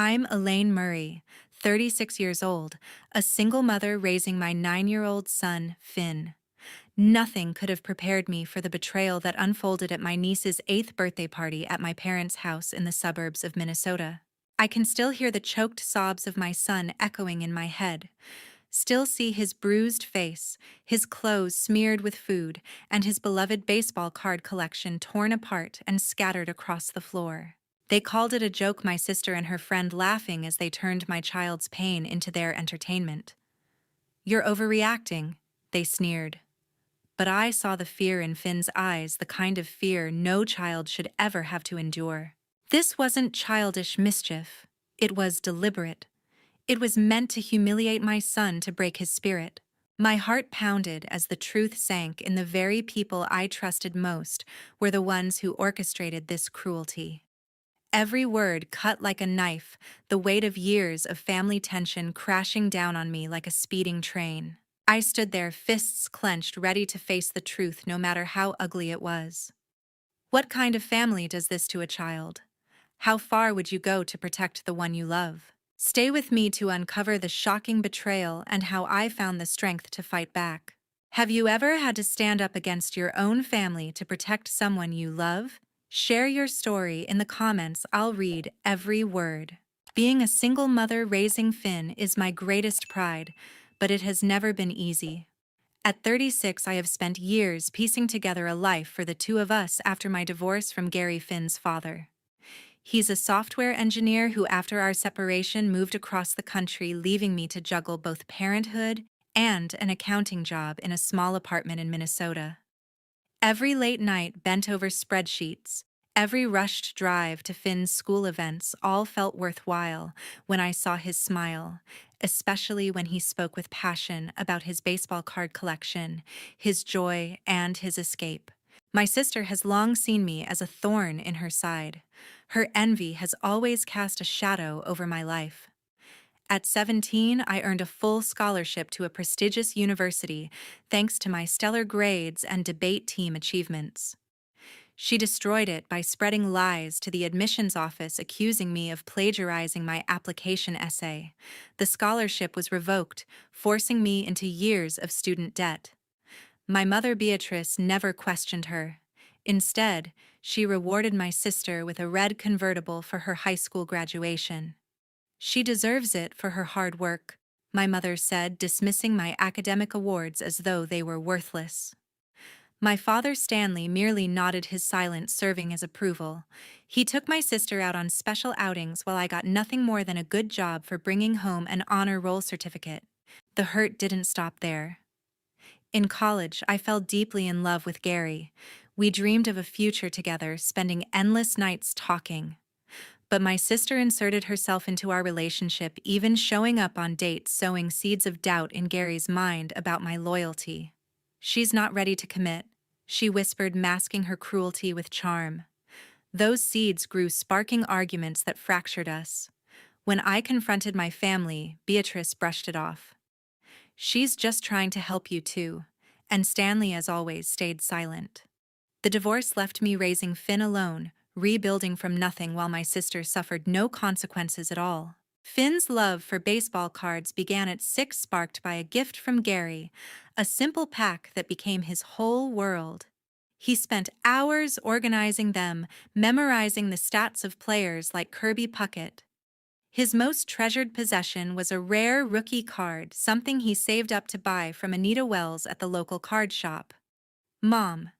I'm Elaine Murray, 36 years old, a single mother raising my 9-year-old son, Finn. Nothing could have prepared me for the betrayal that unfolded at my niece's 8th birthday party at my parents' house in the suburbs of Minnesota. I can still hear the choked sobs of my son echoing in my head, still see his bruised face, his clothes smeared with food, and his beloved baseball card collection torn apart and scattered across the floor. They called it a joke, my sister and her friend laughing as they turned my child's pain into their entertainment. "You're overreacting," they sneered. But I saw the fear in Finn's eyes, the kind of fear no child should ever have to endure. This wasn't childish mischief. It was deliberate. It was meant to humiliate my son, to break his spirit. My heart pounded as the truth sank in the very people I trusted most were the ones who orchestrated this cruelty. Every word cut like a knife, the weight of years of family tension crashing down on me like a speeding train. I stood there, fists clenched, ready to face the truth no matter how ugly it was. What kind of family does this to a child? How far would you go to protect the one you love? Stay with me to uncover the shocking betrayal and how I found the strength to fight back. Have you ever had to stand up against your own family to protect someone you love? Share your story in the comments. I'll read every word. Being a single mother raising Finn is my greatest pride, but it has never been easy. At 36, I have spent years piecing together a life for the two of us after my divorce from Gary, Finn's father. He's a software engineer who, after our separation, moved across the country, leaving me to juggle both parenthood and an accounting job in a small apartment in Minnesota. Every late night bent over spreadsheets, every rushed drive to Finn's school events, all felt worthwhile when I saw his smile, especially when he spoke with passion about his baseball card collection, his joy, and his escape. My sister has long seen me as a thorn in her side. Her envy has always cast a shadow over my life. At 17, I earned a full scholarship to a prestigious university thanks to my stellar grades and debate team achievements. She destroyed it by spreading lies to the admissions office, accusing me of plagiarizing my application essay. The scholarship was revoked, forcing me into years of student debt. My mother, Beatrice, never questioned her. Instead, she rewarded my sister with a red convertible for her high school graduation. "She deserves it for her hard work," my mother said, dismissing my academic awards as though they were worthless. My father, Stanley, merely nodded, his silence serving as approval. He took my sister out on special outings while I got nothing more than a good job for bringing home an honor roll certificate. The hurt didn't stop there. In college, I fell deeply in love with Gary. We dreamed of a future together, spending endless nights talking. But my sister inserted herself into our relationship, even showing up on dates, sowing seeds of doubt in Gary's mind about my loyalty. "She's not ready to commit," she whispered, masking her cruelty with charm. Those seeds grew, sparking arguments that fractured us. When I confronted my family, Beatrice brushed it off. "She's just trying to help you too," and Stanley, as always, stayed silent. The divorce left me raising Finn alone, rebuilding from nothing while my sister suffered no consequences at all. Finn's love for baseball cards began at 6, sparked by a gift from Gary, a simple pack that became his whole world. He spent hours organizing them, memorizing the stats of players like Kirby Puckett. His most treasured possession was a rare rookie card, something he saved up to buy from Anita Wells at the local card shop. "Mom,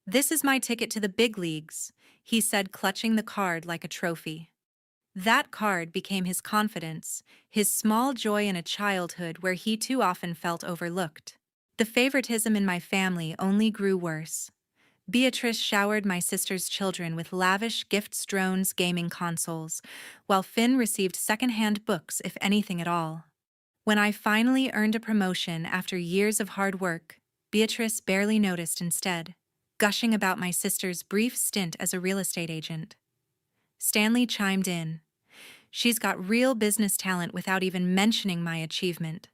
this is my ticket to the big leagues," he said, clutching the card like a trophy. That card became his confidence, his small joy in a childhood where he too often felt overlooked. The favoritism in my family only grew worse. Beatrice showered my sister's children with lavish gifts, drones, gaming consoles, while Finn received secondhand books, if anything at all. When I finally earned a promotion after years of hard work, Beatrice barely noticed, instead, gushing about my sister's brief stint as a real estate agent. Stanley chimed in. "She's got real business talent," without even mentioning my achievement.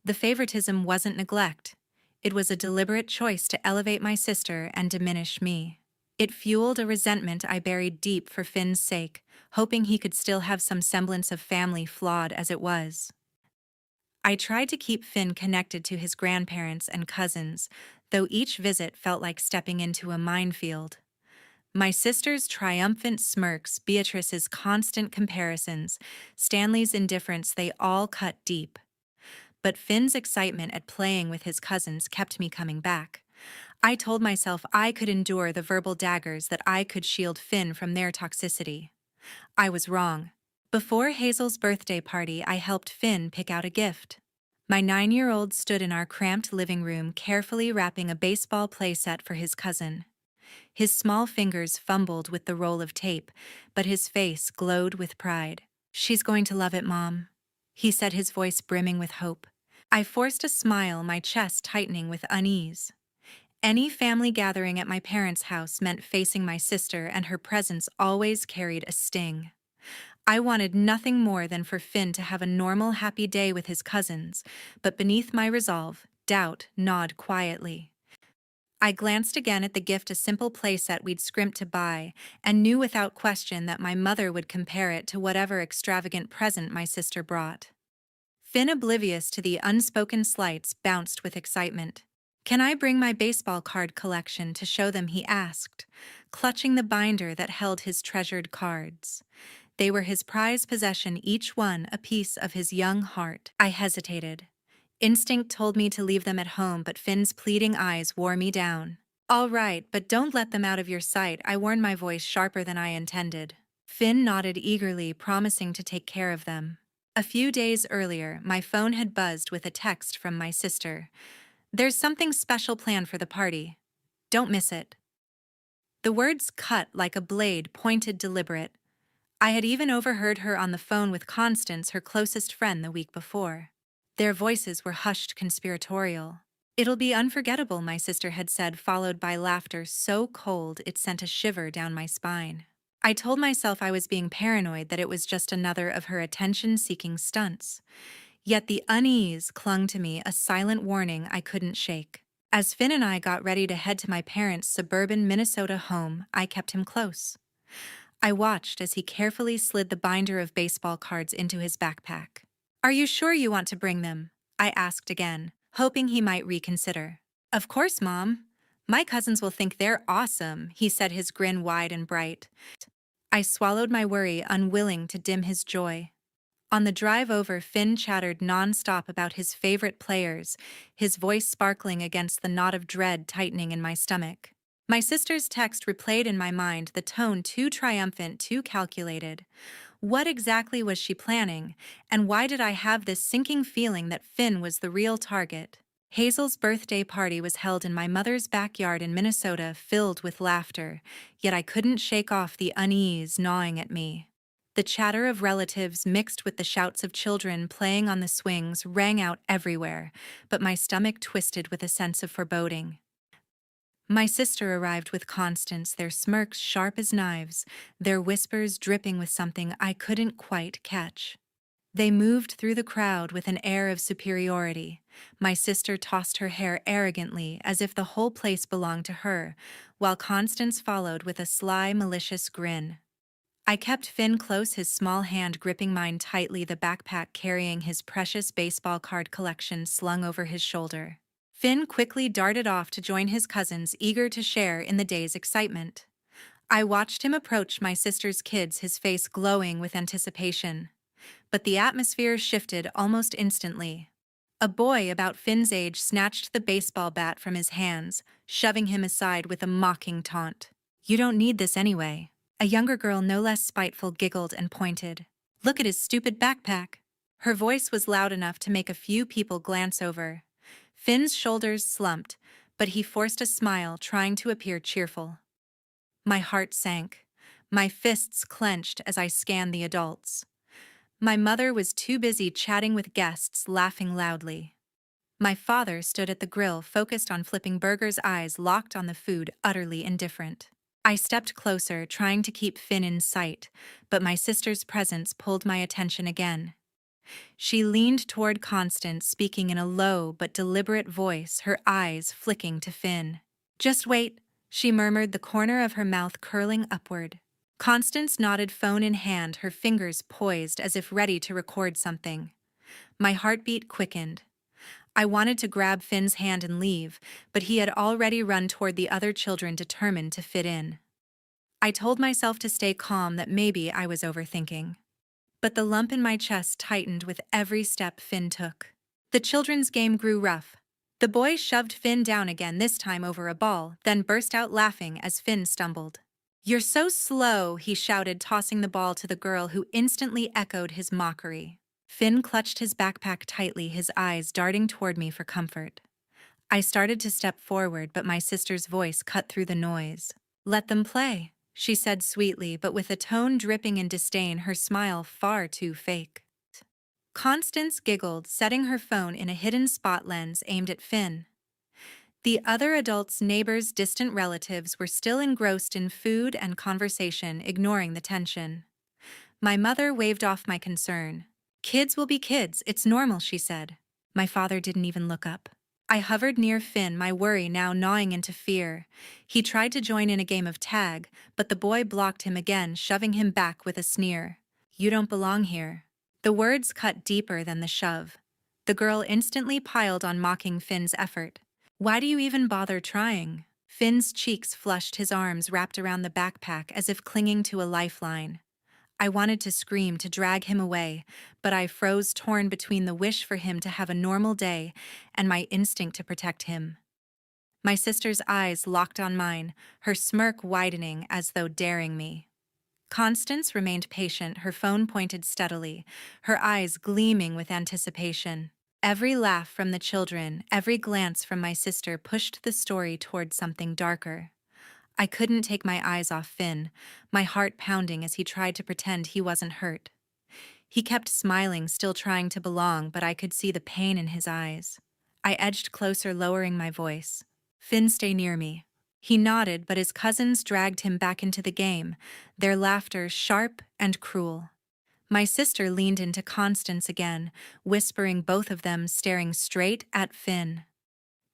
The favoritism wasn't neglect. It was a deliberate choice to elevate my sister and diminish me. It fueled a resentment I buried deep for Finn's sake, hoping he could still have some semblance of family, flawed as it was. I tried to keep Finn connected to his grandparents and cousins, though each visit felt like stepping into a minefield. My sister's triumphant smirks, Beatrice's constant comparisons, Stanley's indifference, they all cut deep. But Finn's excitement at playing with his cousins kept me coming back. I told myself I could endure the verbal daggers, that I could shield Finn from their toxicity. I was wrong. Before Hazel's birthday party, I helped Finn pick out a gift. My 9-year-old stood in our cramped living room, carefully wrapping a baseball playset for his cousin. His small fingers fumbled with the roll of tape, but his face glowed with pride. "She's going to love it, Mom," he said, his voice brimming with hope. I forced a smile, my chest tightening with unease. Any family gathering at my parents' house meant facing my sister, and her presence always carried a sting. I wanted nothing more than for Finn to have a normal, happy day with his cousins, but beneath my resolve, doubt gnawed quietly. I glanced again at the gift, a simple playset we'd scrimped to buy, and knew without question that my mother would compare it to whatever extravagant present my sister brought. Finn, oblivious to the unspoken slights, bounced with excitement. "Can I bring my baseball card collection to show them?" he asked, clutching the binder that held his treasured cards. They were his prized possession, each one a piece of his young heart. I hesitated. Instinct told me to leave them at home, but Finn's pleading eyes wore me down. "All right, but don't let them out of your sight," I warned, my voice sharper than I intended. Finn nodded eagerly, promising to take care of them. A few days earlier, my phone had buzzed with a text from my sister. "There's something special planned for the party. Don't miss it." The words cut like a blade, pointed, deliberate. I had even overheard her on the phone with Constance, her closest friend, the week before. Their voices were hushed, conspiratorial. "It'll be unforgettable," my sister had said, followed by laughter so cold it sent a shiver down my spine. I told myself I was being paranoid, that it was just another of her attention-seeking stunts. Yet the unease clung to me, a silent warning I couldn't shake. As Finn and I got ready to head to my parents' suburban Minnesota home, I kept him close. I watched as he carefully slid the binder of baseball cards into his backpack. "Are you sure you want to bring them?" I asked again, hoping he might reconsider. "Of course, Mom. My cousins will think they're awesome," he said, his grin wide and bright. I swallowed my worry, unwilling to dim his joy. On the drive over, Finn chattered nonstop about his favorite players, his voice sparkling against the knot of dread tightening in my stomach. My sister's text replayed in my mind, the tone too triumphant, too calculated. What exactly was she planning, and why did I have this sinking feeling that Finn was the real target? Hazel's birthday party was held in my mother's backyard in Minnesota, filled with laughter, yet I couldn't shake off the unease gnawing at me. The chatter of relatives mixed with the shouts of children playing on the swings rang out everywhere, but my stomach twisted with a sense of foreboding. My sister arrived with Constance, their smirks sharp as knives, their whispers dripping with something I couldn't quite catch. They moved through the crowd with an air of superiority. My sister tossed her hair arrogantly, as if the whole place belonged to her, while Constance followed with a sly, malicious grin. I kept Finn close, his small hand gripping mine tightly, the backpack carrying his precious baseball card collection slung over his shoulder. Finn quickly darted off to join his cousins, eager to share in the day's excitement. I watched him approach my sister's kids, his face glowing with anticipation. But the atmosphere shifted almost instantly. A boy about Finn's age snatched the baseball bat from his hands, shoving him aside with a mocking taunt. "You don't need this anyway." A younger girl, no less spiteful, giggled and pointed. "Look at his stupid backpack." Her voice was loud enough to make a few people glance over. Finn's shoulders slumped, but he forced a smile, trying to appear cheerful. My heart sank. My fists clenched as I scanned the adults. My mother was too busy chatting with guests, laughing loudly. My father stood at the grill, focused on flipping burgers, eyes locked on the food, utterly indifferent. I stepped closer, trying to keep Finn in sight, but my sister's presence pulled my attention again. She leaned toward Constance, speaking in a low but deliberate voice, her eyes flicking to Finn. "Just wait," she murmured, the corner of her mouth curling upward. Constance nodded, phone in hand, her fingers poised as if ready to record something. My heartbeat quickened. I wanted to grab Finn's hand and leave, but he had already run toward the other children, determined to fit in. I told myself to stay calm, that maybe I was overthinking. But the lump in my chest tightened with every step Finn took. The children's game grew rough. The boy shoved Finn down again, this time over a ball, then burst out laughing as Finn stumbled. "You're so slow," he shouted, tossing the ball to the girl, who instantly echoed his mockery. Finn clutched his backpack tightly, his eyes darting toward me for comfort. I started to step forward, but my sister's voice cut through the noise. "Let them play," she said sweetly, but with a tone dripping in disdain, her smile far too fake. Constance giggled, setting her phone in a hidden spot lens aimed at Finn. The other adults, neighbors, distant relatives, were still engrossed in food and conversation, ignoring the tension. My mother waved off my concern. "Kids will be kids, it's normal," she said. My father didn't even look up. I hovered near Finn, my worry now gnawing into fear. He tried to join in a game of tag, but the boy blocked him again, shoving him back with a sneer. "You don't belong here." The words cut deeper than the shove. The girl instantly piled on, mocking Finn's effort. "Why do you even bother trying?" Finn's cheeks flushed, his arms wrapped around the backpack as if clinging to a lifeline. I wanted to scream, to drag him away, but I froze, torn between the wish for him to have a normal day and my instinct to protect him. My sister's eyes locked on mine, her smirk widening as though daring me. Constance remained patient, her phone pointed steadily, her eyes gleaming with anticipation. Every laugh from the children, every glance from my sister pushed the story toward something darker. I couldn't take my eyes off Finn, my heart pounding as he tried to pretend he wasn't hurt. He kept smiling, still trying to belong, but I could see the pain in his eyes. I edged closer, lowering my voice. "Finn, stay near me." He nodded, but his cousins dragged him back into the game, their laughter sharp and cruel. My sister leaned into Constance again, whispering, both of them staring straight at Finn.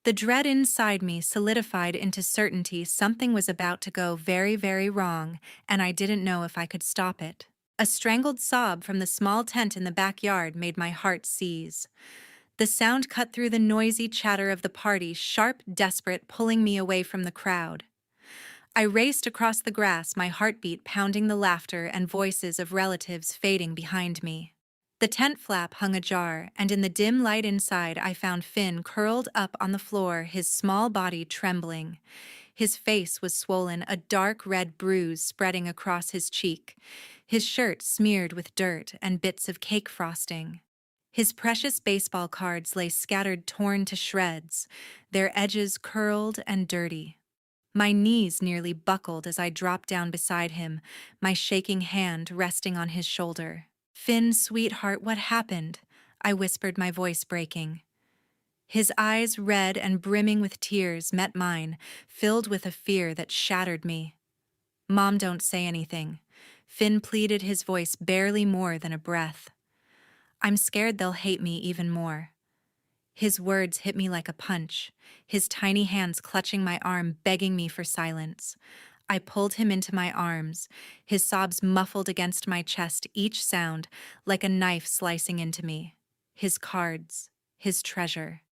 The dread inside me solidified into certainty. Something was about to go very, very wrong, and I didn't know if I could stop it. A strangled sob from the small tent in the backyard made my heart seize. The sound cut through the noisy chatter of the party, sharp, desperate, pulling me away from the crowd. I raced across the grass, my heartbeat pounding, the laughter and voices of relatives fading behind me. The tent flap hung ajar, and in the dim light inside I found Finn curled up on the floor, his small body trembling. His face was swollen, a dark red bruise spreading across his cheek, his shirt smeared with dirt and bits of cake frosting. His precious baseball cards lay scattered, torn to shreds, their edges curled and dirty. My knees nearly buckled as I dropped down beside him, my shaking hand resting on his shoulder. "Finn, sweetheart, what happened?" I whispered, my voice breaking. His eyes, red and brimming with tears, met mine, filled with a fear that shattered me. "Mom, don't say anything," Finn pleaded, his voice barely more than a breath. "I'm scared they'll hate me even more." His words hit me like a punch, his tiny hands clutching my arm, begging me for silence. I pulled him into my arms, his sobs muffled against my chest, each sound like a knife slicing into me. His cards, his treasure.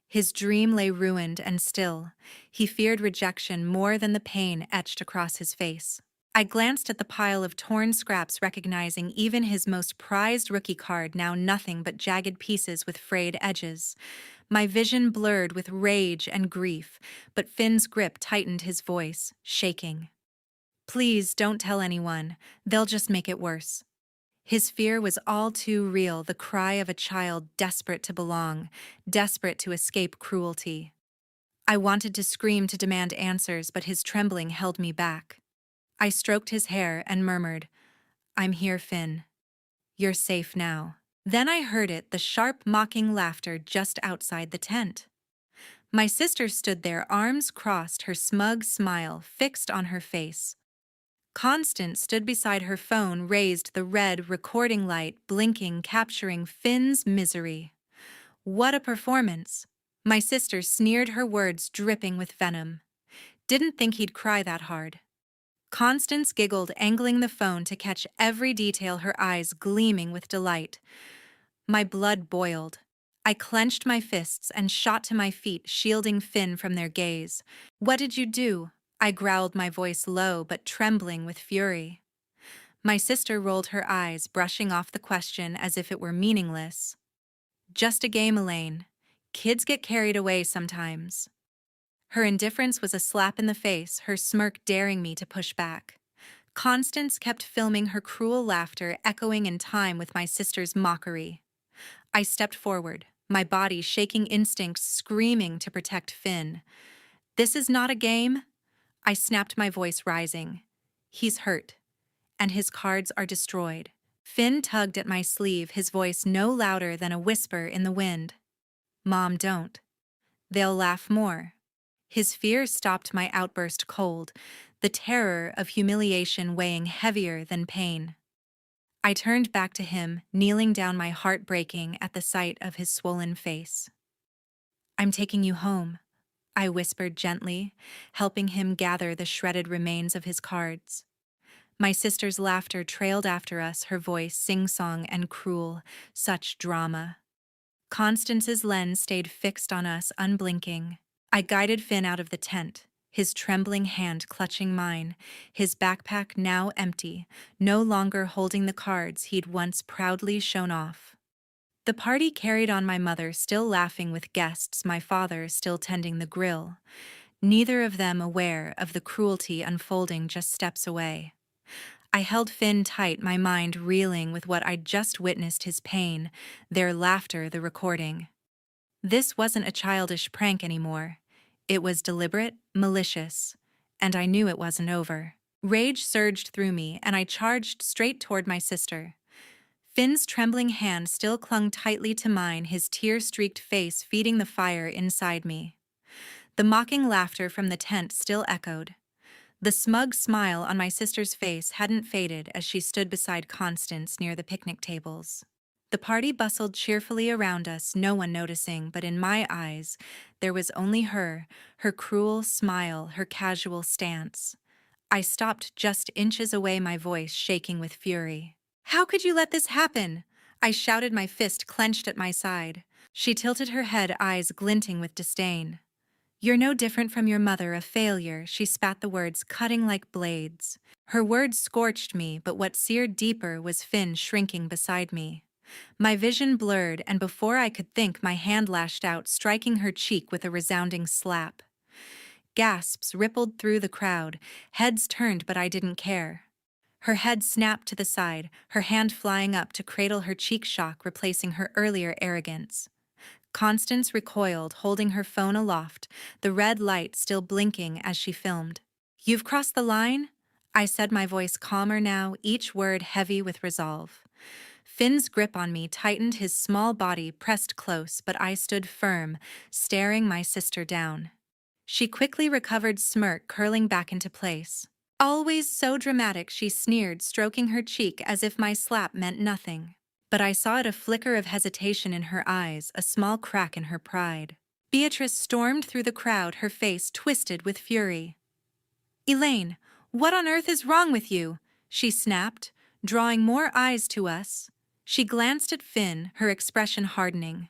His dream lay ruined and still. He feared rejection more than the pain etched across his face. I glanced at the pile of torn scraps, recognizing even his most prized rookie card, now nothing but jagged pieces with frayed edges. My vision blurred with rage and grief, but Finn's grip tightened, his voice shaking. "Please don't tell anyone, they'll just make it worse." His fear was all too real, the cry of a child desperate to belong, desperate to escape cruelty. I wanted to scream, to demand answers, but his trembling held me back. I stroked his hair and murmured, "I'm here, Finn. You're safe now." Then I heard it, the sharp, mocking laughter just outside the tent. My sister stood there, arms crossed, her smug smile fixed on her face. Constance stood beside her phone, raised, the red recording light blinking, capturing Finn's misery. What a performance! My sister sneered, her words dripping with venom. Didn't think he'd cry that hard. Constance giggled, angling the phone to catch every detail, her eyes gleaming with delight. My blood boiled. I clenched my fists and shot to my feet, shielding Finn from their gaze. "What did you do?" I growled, my voice low but trembling with fury. My sister rolled her eyes, brushing off the question as if it were meaningless. "Just a game, Elaine. Kids get carried away sometimes." Her indifference was a slap in the face, her smirk daring me to push back. Constance kept filming her cruel laughter, echoing in time with my sister's mockery. I stepped forward, my body shaking, instincts screaming to protect Finn. "This is not a game," I snapped, my voice rising. "He's hurt, and his cards are destroyed." Finn tugged at my sleeve, his voice no louder than a whisper in the wind. "Mom, don't. They'll laugh more." His fear stopped my outburst cold, the terror of humiliation weighing heavier than pain. I turned back to him, kneeling down, my heart breaking at the sight of his swollen face. "I'm taking you home," I whispered gently, helping him gather the shredded remains of his cards. My sister's laughter trailed after us, her voice sing-song and cruel, such drama. Constance's lens stayed fixed on us, unblinking. I guided Finn out of the tent, his trembling hand clutching mine, his backpack now empty, no longer holding the cards he'd once proudly shown off. The party carried on, my mother still laughing with guests, my father still tending the grill, neither of them aware of the cruelty unfolding just steps away. I held Finn tight, my mind reeling with what I'd just witnessed, his pain, their laughter, the recording. This wasn't a childish prank anymore. It was deliberate, malicious, and I knew it wasn't over. Rage surged through me, and I charged straight toward my sister. Finn's trembling hand still clung tightly to mine, his tear-streaked face feeding the fire inside me. The mocking laughter from the tent still echoed. The smug smile on my sister's face hadn't faded as she stood beside Constance near the picnic tables. The party bustled cheerfully around us, no one noticing, but in my eyes, there was only her cruel smile, her casual stance. I stopped just inches away, my voice shaking with fury. "How could you let this happen?" I shouted, my fist clenched at my side. She tilted her head, eyes glinting with disdain. "You're no different from your mother, a failure," she spat, the words cutting like blades. Her words scorched me, but what seared deeper was Finn shrinking beside me. My vision blurred, and before I could think, my hand lashed out, striking her cheek with a resounding slap. Gasps rippled through the crowd, heads turned, but I didn't care. Her head snapped to the side, her hand flying up to cradle her cheek, shock replacing her earlier arrogance. Constance recoiled, holding her phone aloft, the red light still blinking as she filmed. "You've crossed the line?" I said, my voice calmer now, each word heavy with resolve. Finn's grip on me tightened, his small body pressed close, but I stood firm, staring my sister down. She quickly recovered, smirk curling back into place. "Always so dramatic," she sneered, stroking her cheek as if my slap meant nothing. But I saw a flicker of hesitation in her eyes, a small crack in her pride. Beatrice stormed through the crowd, her face twisted with fury. "Elaine, what on earth is wrong with you?" she snapped, drawing more eyes to us. She glanced at Finn, her expression hardening.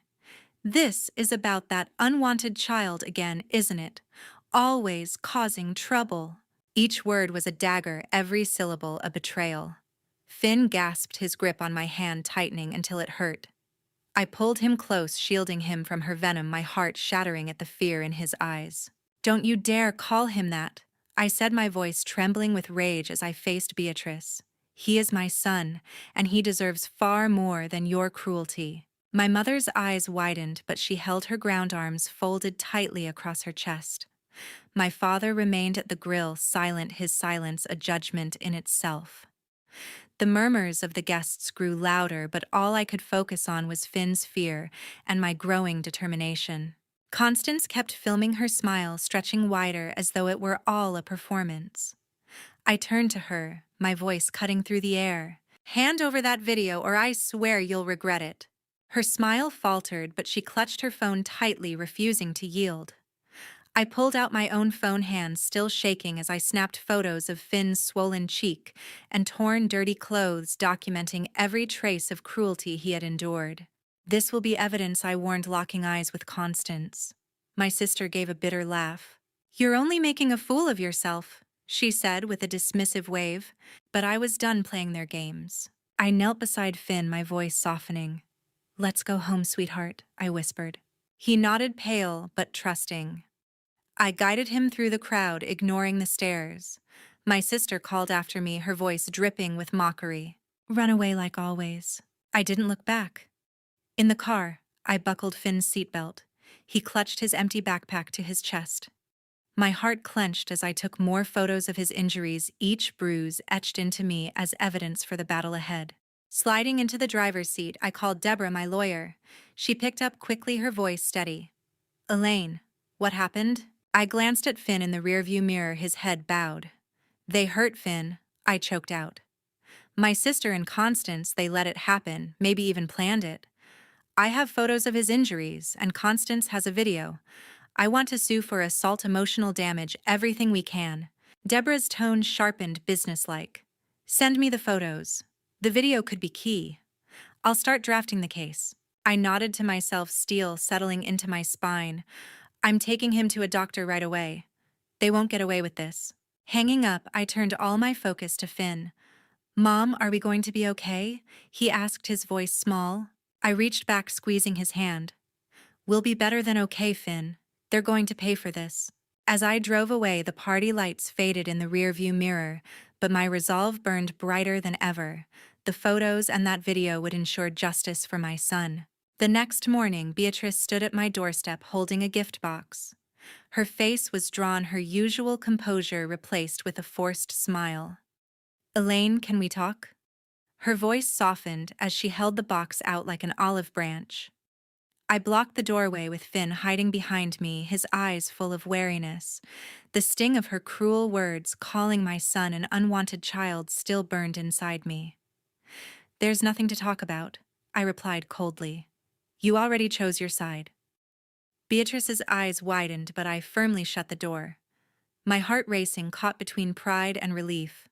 "This is about that unwanted child again, isn't it? Always causing trouble." Each word was a dagger, every syllable a betrayal. Finn gasped, his grip on my hand tightening until it hurt. I pulled him close, shielding him from her venom, my heart shattering at the fear in his eyes. "Don't you dare call him that," I said, my voice trembling with rage as I faced Beatrice. "He is my son, and he deserves far more than your cruelty." My mother's eyes widened, but she held her ground, arms folded tightly across her chest. My father remained at the grill, silent, his silence a judgment in itself. The murmurs of the guests grew louder, but all I could focus on was Finn's fear and my growing determination. Constance kept filming, her smile stretching wider as though it were all a performance. I turned to her, my voice cutting through the air. "Hand over that video or I swear you'll regret it." Her smile faltered, but she clutched her phone tightly, refusing to yield. I pulled out my own phone hand, still shaking as I snapped photos of Finn's swollen cheek and torn, dirty clothes, documenting every trace of cruelty he had endured. This will be evidence, I warned, locking eyes with Constance. My sister gave a bitter laugh. You're only making a fool of yourself, she said with a dismissive wave, but I was done playing their games. I knelt beside Finn, my voice softening. Let's go home, sweetheart, I whispered. He nodded, pale but trusting. I guided him through the crowd, ignoring the stares. My sister called after me, her voice dripping with mockery. Run away like always. I didn't look back. In the car, I buckled Finn's seatbelt. He clutched his empty backpack to his chest. My heart clenched as I took more photos of his injuries, each bruise etched into me as evidence for the battle ahead. Sliding into the driver's seat, I called Deborah, my lawyer. She picked up quickly, her voice steady. Elaine, what happened? I glanced at Finn in the rearview mirror, his head bowed. They hurt Finn, I choked out. My sister and Constance, they let it happen, maybe even planned it. I have photos of his injuries, and Constance has a video. I want to sue for assault, emotional damage, everything we can. Deborah's tone sharpened, businesslike. Send me the photos. The video could be key. I'll start drafting the case. I nodded to myself, steel settling into my spine. I'm taking him to a doctor right away. They won't get away with this. Hanging up, I turned all my focus to Finn. Mom, are we going to be okay? He asked, his voice small. I reached back, squeezing his hand. We'll be better than okay, Finn. They're going to pay for this. As I drove away, the party lights faded in the rearview mirror, but my resolve burned brighter than ever. The photos and that video would ensure justice for my son. The next morning, Beatrice stood at my doorstep holding a gift box. Her face was drawn, her usual composure replaced with a forced smile. Elaine, can we talk? Her voice softened as she held the box out like an olive branch. I blocked the doorway with Finn hiding behind me, his eyes full of wariness. The sting of her cruel words, calling my son an unwanted child, still burned inside me. There's nothing to talk about, I replied coldly. You already chose your side. Beatrice's eyes widened, but I firmly shut the door. My heart racing, caught between pride and relief.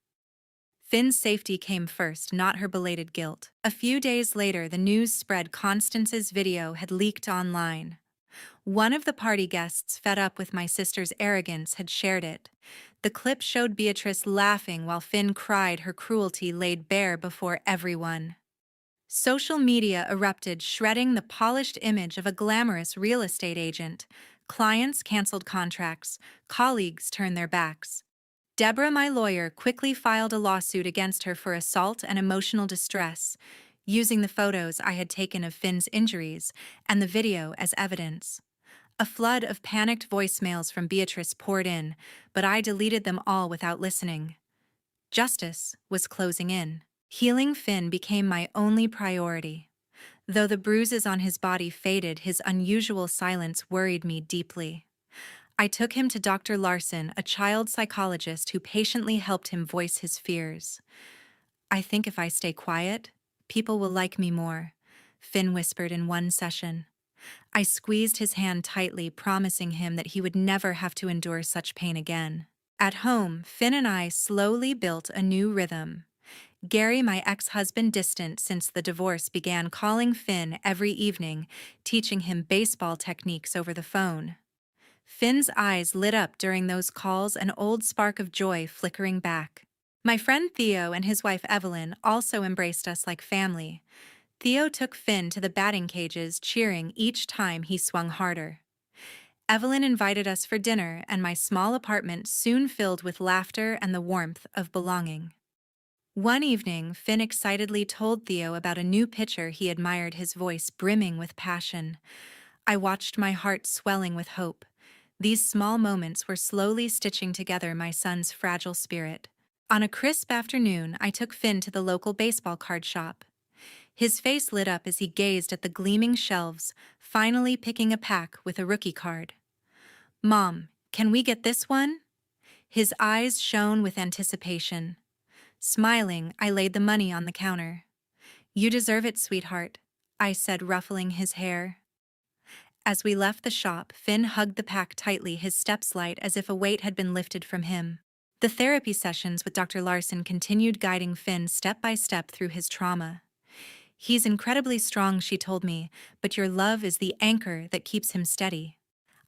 Finn's safety came first, not her belated guilt. A few days later, the news spread Constance's video had leaked online. One of the party guests, fed up with my sister's arrogance, had shared it. The clip showed Beatrice laughing while Finn cried, her cruelty laid bare before everyone. Social media erupted, shredding the polished image of a glamorous real estate agent. Clients canceled contracts, colleagues turned their backs. Deborah, my lawyer, quickly filed a lawsuit against her for assault and emotional distress, using the photos I had taken of Finn's injuries and the video as evidence. A flood of panicked voicemails from Beatrice poured in, but I deleted them all without listening. Justice was closing in. Healing Finn became my only priority. Though the bruises on his body faded, his unusual silence worried me deeply. I took him to Dr. Larson, a child psychologist who patiently helped him voice his fears. I think if I stay quiet, people will like me more, Finn whispered in one session. I squeezed his hand tightly, promising him that he would never have to endure such pain again. At home, Finn and I slowly built a new rhythm. Gary, my ex-husband, distant since the divorce, began calling Finn every evening, teaching him baseball techniques over the phone. Finn's eyes lit up during those calls, an old spark of joy flickering back. My friend Theo and his wife Evelyn also embraced us like family. Theo took Finn to the batting cages, cheering each time he swung harder. Evelyn invited us for dinner, and my small apartment soon filled with laughter and the warmth of belonging. One evening, Finn excitedly told Theo about a new pitcher he admired, his voice brimming with passion. I watched, my heart swelling with hope. These small moments were slowly stitching together my son's fragile spirit. On a crisp afternoon, I took Finn to the local baseball card shop. His face lit up as he gazed at the gleaming shelves, finally picking a pack with a rookie card. Mom, can we get this one? His eyes shone with anticipation. Smiling, I laid the money on the counter. You deserve it, sweetheart, I said, ruffling his hair. As we left the shop, Finn hugged the pack tightly, his steps light as if a weight had been lifted from him. The therapy sessions with Dr. Larson continued guiding Finn step by step through his trauma. "He's incredibly strong," she told me, "but your love is the anchor that keeps him steady."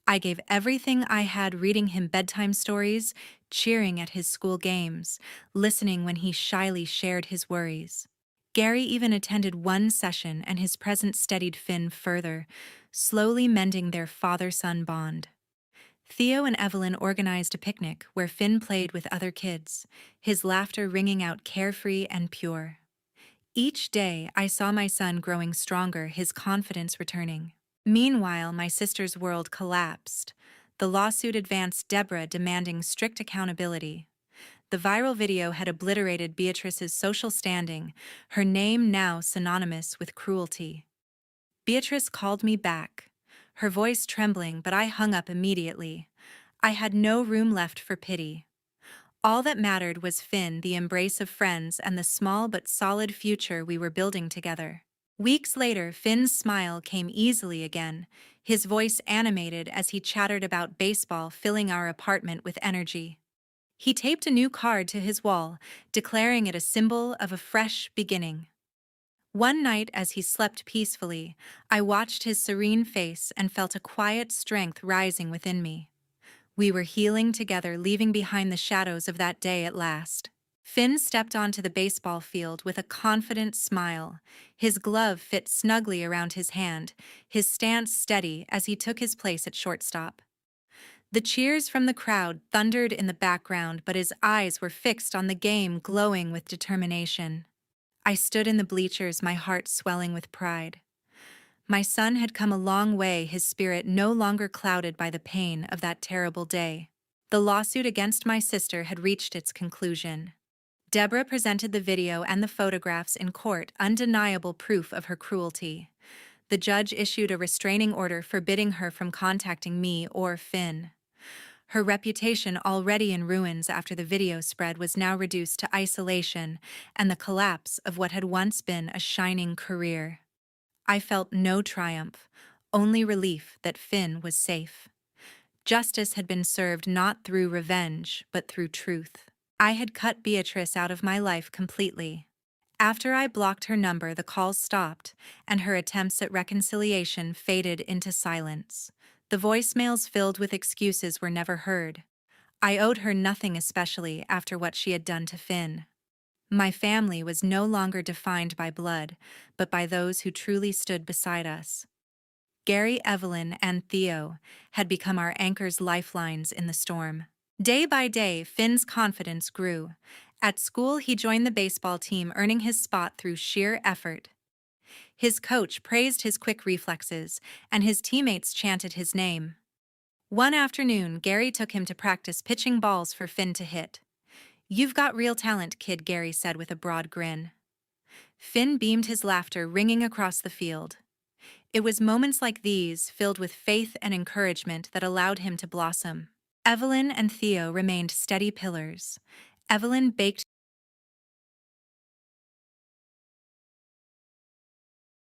I gave everything I had, reading him bedtime stories, cheering at his school games, listening when he shyly shared his worries. Gary even attended one session, and his presence steadied Finn further, slowly mending their father-son bond. Theo and Evelyn organized a picnic where Finn played with other kids, his laughter ringing out carefree and pure. Each day, I saw my son growing stronger, his confidence returning. Meanwhile, my sister's world collapsed. The lawsuit advanced, Deborah demanding strict accountability. The viral video had obliterated Beatrice's social standing, her name now synonymous with cruelty. Beatrice called me back, her voice trembling, but I hung up immediately. I had no room left for pity. All that mattered was Finn, the embrace of friends, and the small but solid future we were building together. Weeks later, Finn's smile came easily again, his voice animated as he chattered about baseball, filling our apartment with energy. He taped a new card to his wall, declaring it a symbol of a fresh beginning. One night, as he slept peacefully, I watched his serene face and felt a quiet strength rising within me. We were healing together, leaving behind the shadows of that day at last. Finn stepped onto the baseball field with a confident smile. His glove fit snugly around his hand, his stance steady as he took his place at shortstop. The cheers from the crowd thundered in the background, but his eyes were fixed on the game, glowing with determination. I stood in the bleachers, my heart swelling with pride. My son had come a long way, his spirit no longer clouded by the pain of that terrible day. The lawsuit against my sister had reached its conclusion. Deborah presented the video and the photographs in court, undeniable proof of her cruelty. The judge issued a restraining order forbidding her from contacting me or Finn. Her reputation, already in ruins after the video spread, was now reduced to isolation and the collapse of what had once been a shining career. I felt no triumph, only relief that Finn was safe. Justice had been served not through revenge, but through truth. I had cut Beatrice out of my life completely. After I blocked her number, the calls stopped, and her attempts at reconciliation faded into silence. The voicemails filled with excuses were never heard. I owed her nothing, especially after what she had done to Finn. My family was no longer defined by blood, but by those who truly stood beside us. Gary, Evelyn, and Theo had become our anchors, lifelines in the storm. Day by day, Finn's confidence grew. At school, he joined the baseball team, earning his spot through sheer effort. His coach praised his quick reflexes, and his teammates chanted his name. One afternoon, Gary took him to practice pitching balls for Finn to hit. "You've got real talent, kid," Gary said with a broad grin. Finn beamed, his laughter ringing across the field. It was moments like these, filled with faith and encouragement, that allowed him to blossom. Evelyn and Theo remained steady pillars. Evelyn baked